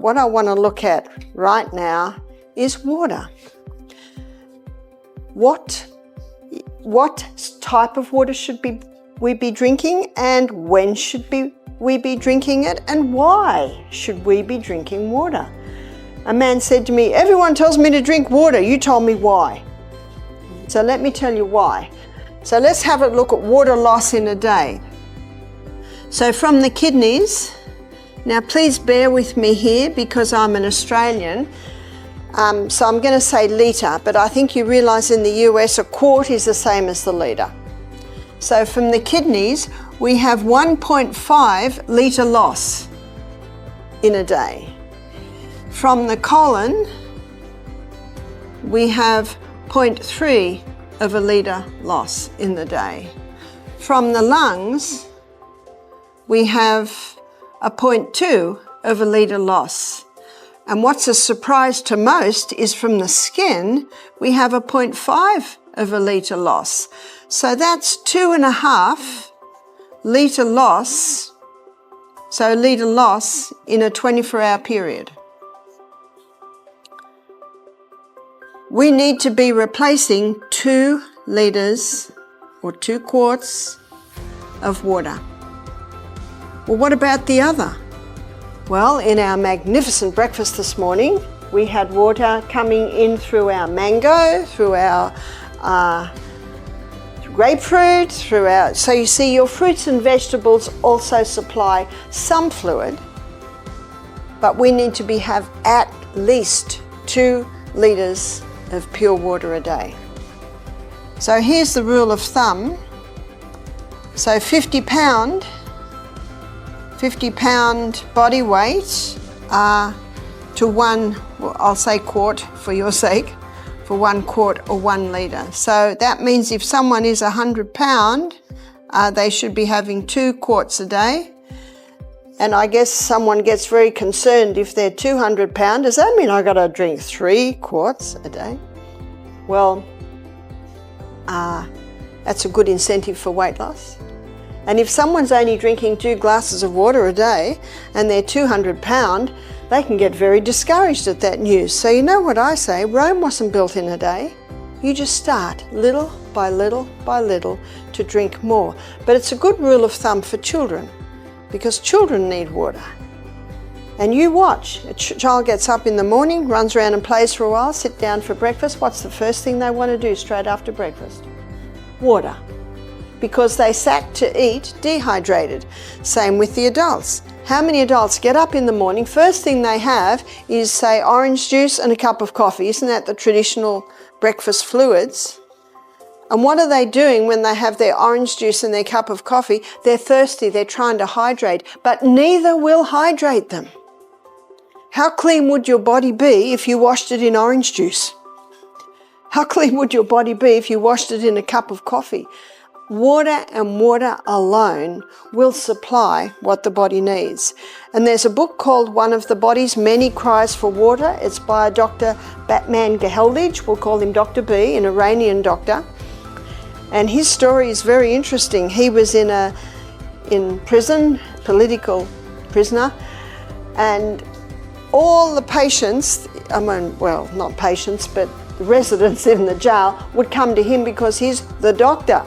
What I want to look at right now is water. What type of water should we be drinking, and when should we be drinking it, and why should we be drinking water? A man said to me, "Everyone tells me to drink water, you told me why." So let me tell you why. So let's have a look at water loss in a day. So from the kidneys, now please bear with me here because I'm an Australian, so I'm going to say litre, but I think you realise in the US a quart is the same as the litre. So from the kidneys we have 1.5 litre loss in a day. From the colon we have 0.3 of a litre loss in the day. From the lungs we have a 0.2 of a litre loss. And what's a surprise to most is from the skin, we have a 0.5 of a litre loss. So that's 2.5 litre loss, so litre loss in a 24-hour period. We need to be replacing 2 litres or 2 quarts of water. Well, what about the other? Well, in our magnificent breakfast this morning, we had water coming in through our mango, through our grapefruit, so you see your fruits and vegetables also supply some fluid, but we need to have at least 2 litres of pure water a day. So here's the rule of thumb. So 50 pound body weight to 1, well, I'll say quart for your sake, for 1 quart or 1 litre. So that means if someone is 100 pound, they should be having 2 quarts a day. And I guess someone gets very concerned if they're 200 pound, does that mean I got to drink 3 quarts a day? Well, that's a good incentive for weight loss. And if someone's only drinking 2 glasses of water a day and they're 200 pound, they can get very discouraged at that news. So you know what I say, Rome wasn't built in a day. You just start little by little by little to drink more. But it's a good rule of thumb for children because children need water. And you watch, a child gets up in the morning, runs around and plays for a while, sit down for breakfast. What's the first thing they want to do straight after breakfast? Water. Because they sat to eat dehydrated. Same with the adults. How many adults get up in the morning, first thing they have is, say, orange juice and a cup of coffee. Isn't that the traditional breakfast fluids? And what are they doing when they have their orange juice and their cup of coffee? They're thirsty, they're trying to hydrate, but neither will hydrate them. How clean would your body be if you washed it in orange juice? How clean would your body be if you washed it in a cup of coffee? Water and water alone will supply what the body needs. And there's a book called One of the Body's Many Cries for Water. It's by a Dr. Batman Geheldage, we'll call him Dr. B, an Iranian doctor. And his story is very interesting. He was in prison, political prisoner, and all the patients, well, not patients, but residents in the jail would come to him because he's the doctor.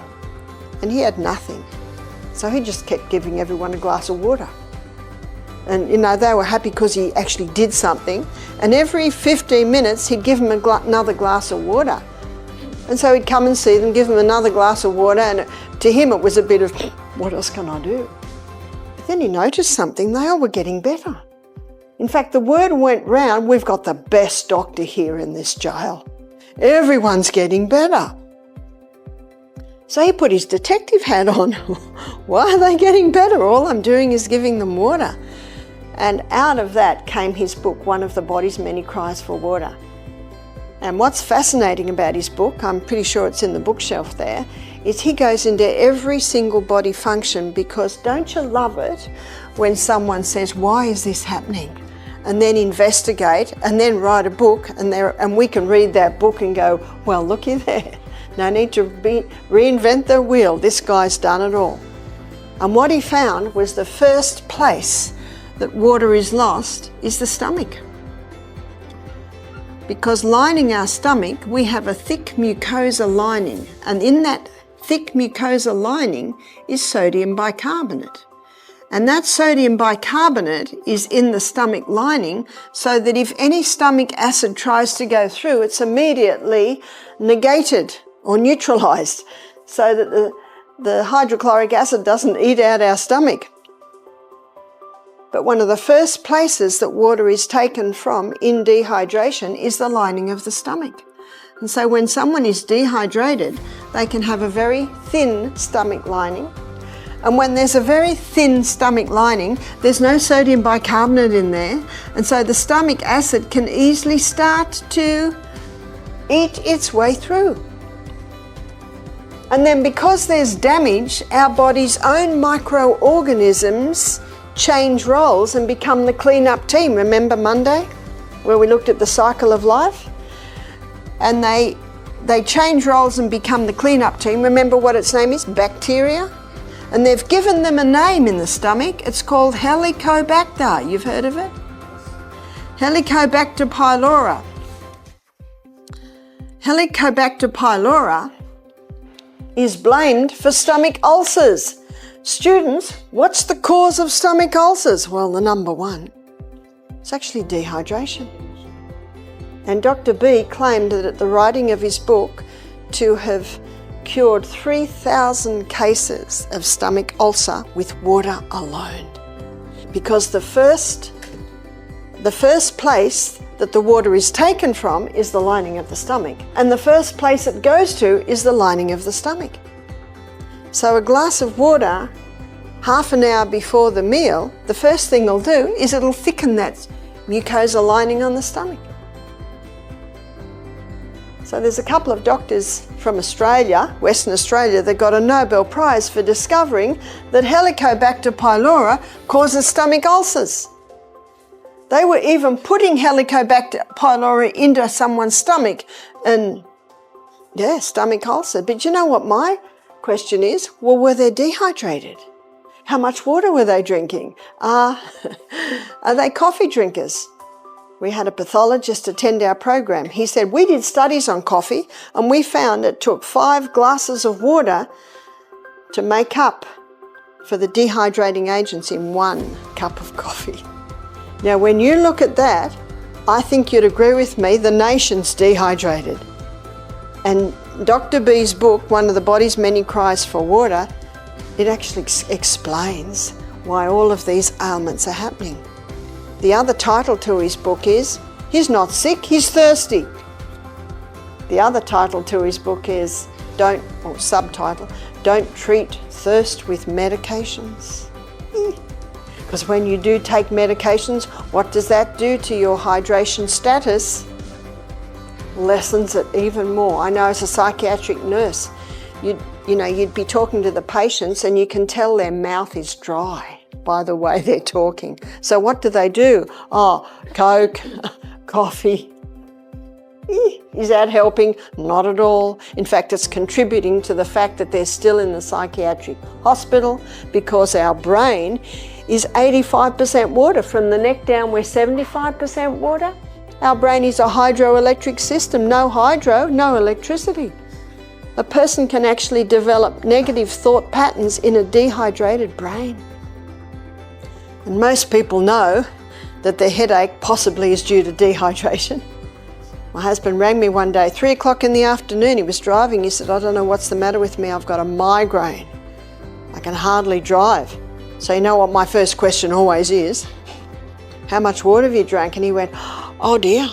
And he had nothing. So he just kept giving everyone a glass of water. And you know, they were happy because he actually did something. And every 15 minutes he'd give them another glass of water. And so he'd come and see them, give them another glass of water, and to him it was a bit of, what else can I do? But then he noticed something, they all were getting better. In fact, the word went round, we've got the best doctor here in this jail. Everyone's getting better. So he put his detective hat on. Why are they getting better? All I'm doing is giving them water. And out of that came his book, One of the Body's Many Cries for Water. And what's fascinating about his book, I'm pretty sure it's in the bookshelf there, is he goes into every single body function, because don't you love it when someone says, why is this happening? And then investigate and then write a book, and we can read that book and go, well, looky there. No need to reinvent the wheel. This guy's done it all. And what he found was the first place that water is lost is the stomach. Because lining our stomach, we have a thick mucosa lining, and in that thick mucosa lining is sodium bicarbonate. And that sodium bicarbonate is in the stomach lining, so that if any stomach acid tries to go through, it's immediately negated or neutralized, so that the hydrochloric acid doesn't eat out our stomach. But one of the first places that water is taken from in dehydration is the lining of the stomach. And so when someone is dehydrated, they can have a very thin stomach lining. And when there's a very thin stomach lining, there's no sodium bicarbonate in there. And so the stomach acid can easily start to eat its way through. And then because there's damage, our body's own microorganisms change roles and become the clean-up team. Remember Monday, where we looked at the cycle of life? And they change roles and become the clean-up team. Remember what its name is? Bacteria. And they've given them a name in the stomach. It's called Helicobacter. You've heard of it? Helicobacter pylori. Helicobacter pylori is blamed for stomach ulcers. Students, what's the cause of stomach ulcers? Well, the number one, it's actually dehydration. And Dr. B claimed that at the writing of his book to have cured 3,000 cases of stomach ulcer with water alone. Because the first place that the water is taken from is the lining of the stomach. And the first place it goes to is the lining of the stomach. So a glass of water, half an hour before the meal, the first thing it'll do is it'll thicken that mucosa lining on the stomach. So there's a couple of doctors from Australia, Western Australia, that got a Nobel Prize for discovering that Helicobacter pylori causes stomach ulcers. They were even putting Helicobacter pylori into someone's stomach and, yeah, stomach ulcer. But you know what my question is? Well, were they dehydrated? How much water were they drinking? Are they coffee drinkers? We had a pathologist attend our program. He said, we did studies on coffee and we found it took 5 glasses of water to make up for the dehydrating agents in 1 cup of coffee. Now, when you look at that, I think you'd agree with me, the nation's dehydrated. And Dr. B's book, One of the Body's Many Cries for Water, it actually explains why all of these ailments are happening. The other title to his book is, he's not sick, he's thirsty. The other title to his book is, subtitle, don't treat thirst with medications. Because when you do take medications, what does that do to your hydration status? Lessens it even more. I know as a psychiatric nurse, you'd be talking to the patients and you can tell their mouth is dry by the way they're talking. So what do? Oh, Coke, coffee. Is that helping? Not at all. In fact, it's contributing to the fact that they're still in the psychiatric hospital, because our brain is 85% water. From the neck down, we're 75% water. Our brain is a hydroelectric system. No hydro, no electricity. A person can actually develop negative thought patterns in a dehydrated brain. And most people know that their headache possibly is due to dehydration. My husband rang me one day, 3 o'clock in the afternoon. He was driving. He said, I don't know what's the matter with me. I've got a migraine. I can hardly drive. So you know what my first question always is? How much water have you drank? And he went, oh dear.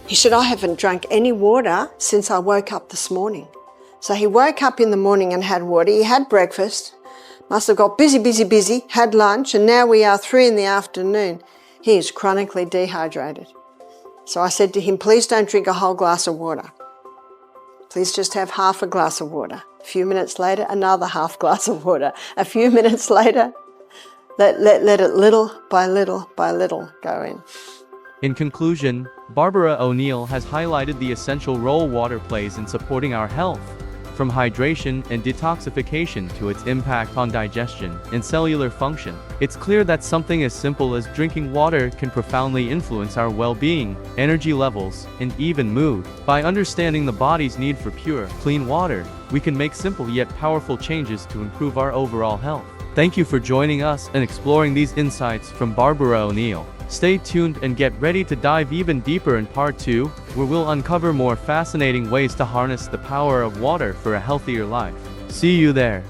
He said, I haven't drank any water since I woke up this morning. So he woke up in the morning and had water. He had breakfast. Must have got busy, had lunch, and now we are 3 in the afternoon. He is chronically dehydrated. So I said to him, please don't drink a whole glass of water. Please just have half a glass of water. A few minutes later, another half glass of water. A few minutes later, let it little by little go in. In conclusion, BarbaraONeill has highlighted the essential role water plays in supporting our health. from hydration and detoxification to its impact on digestion and cellular function. It's clear that something as simple as drinking water can profoundly influence our well-being, energy levels, and even mood. By understanding the body's need for pure, clean water, we can make simple yet powerful changes to improve our overall health. Thank you for joining us and exploring these insights from BarbaraONeill. Stay tuned and get ready to dive even deeper in part 2, where we'll uncover more fascinating ways to harness the power of water for a healthier life. See you there.